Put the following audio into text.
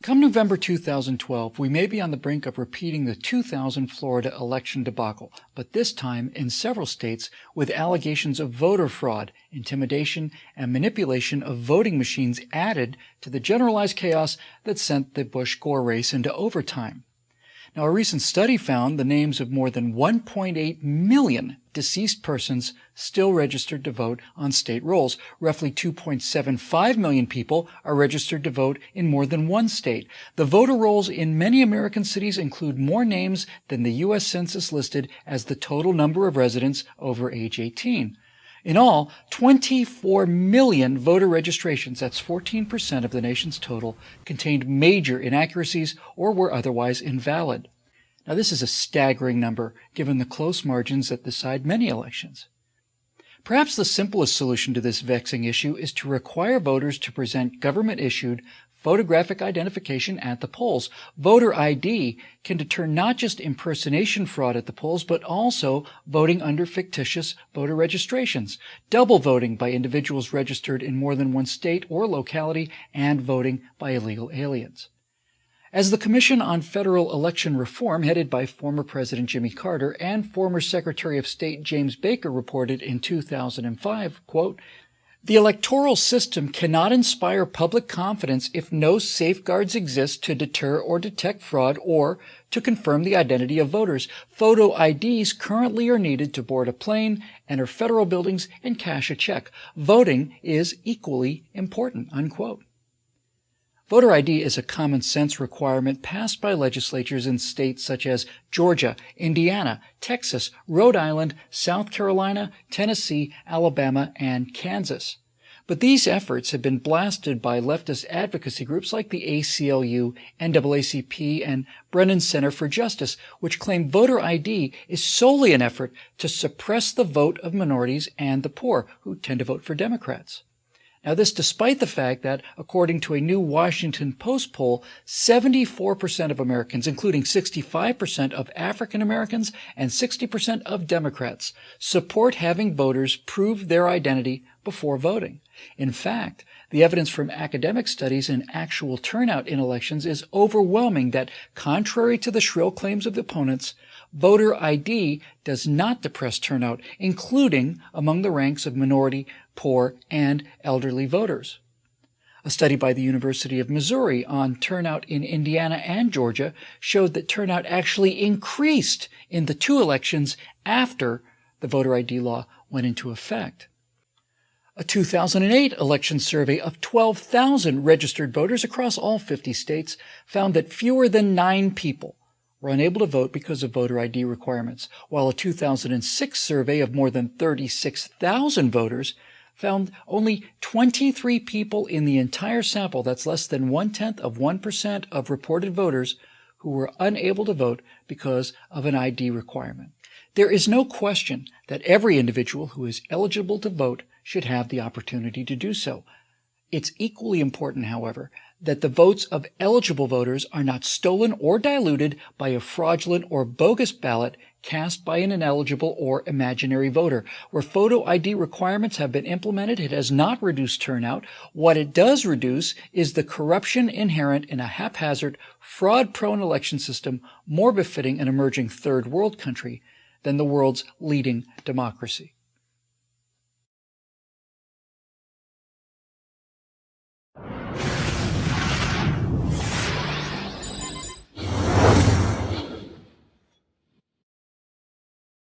Come November 2012, we may be on the brink of repeating the 2000 Florida election debacle, but this time in several states with allegations of voter fraud, intimidation, and manipulation of voting machines added to the generalized chaos that sent the Bush-Gore race into overtime. Now, a recent study found the names of more than 1.8 million deceased persons still registered to vote on state rolls. Roughly 2.75 million people are registered to vote in more than one state. The voter rolls in many American cities include more names than the U.S. Census listed as the total number of residents over age 18. In all, 24 million voter registrations, that's 14% of the nation's total, contained major inaccuracies or were otherwise invalid. Now, this is a staggering number given the close margins that decide many elections. Perhaps the simplest solution to this vexing issue is to require voters to present government-issued photographic identification at the polls. Voter ID can deter not just impersonation fraud at the polls, but also voting under fictitious voter registrations, double voting by individuals registered in more than one state or locality, and voting by illegal aliens. As the Commission on Federal Election Reform, headed by former President Jimmy Carter and former Secretary of State James Baker, reported in 2005, quote, "The electoral system cannot inspire public confidence if no safeguards exist to deter or detect fraud or to confirm the identity of voters. Photo IDs currently are needed to board a plane, enter federal buildings, and cash a check. Voting is equally important," unquote. Voter ID is a common sense requirement passed by legislatures in states such as Georgia, Indiana, Texas, Rhode Island, South Carolina, Tennessee, Alabama, and Kansas. But these efforts have been blasted by leftist advocacy groups like the ACLU, NAACP, and Brennan Center for Justice, which claim voter ID is solely an effort to suppress the vote of minorities and the poor, who tend to vote for Democrats. Now, this despite the fact that, according to a new Washington Post poll, 74% of Americans, including 65% of African Americans and 60% of Democrats, support having voters prove their identity before voting. In fact, the evidence from academic studies and actual turnout in elections is overwhelming that, contrary to the shrill claims of the opponents, voter ID does not depress turnout, including among the ranks of minority, poor, and elderly voters. A study by the University of Missouri on turnout in Indiana and Georgia showed that turnout actually increased in the two elections after the voter ID law went into effect. A 2008 election survey of 12,000 registered voters across all 50 states found that fewer than 9 people were unable to vote because of voter ID requirements, while a 2006 survey of more than 36,000 voters found only 23 people in the entire sample, that's less than 0.1% of reported voters, who were unable to vote because of an ID requirement. There is no question that every individual who is eligible to vote should have the opportunity to do so. It's equally important, however, that the votes of eligible voters are not stolen or diluted by a fraudulent or bogus ballot cast by an ineligible or imaginary voter. Where photo ID requirements have been implemented, it has not reduced turnout. What it does reduce is the corruption inherent in a haphazard, fraud-prone election system more befitting an emerging third world country than the world's leading democracy.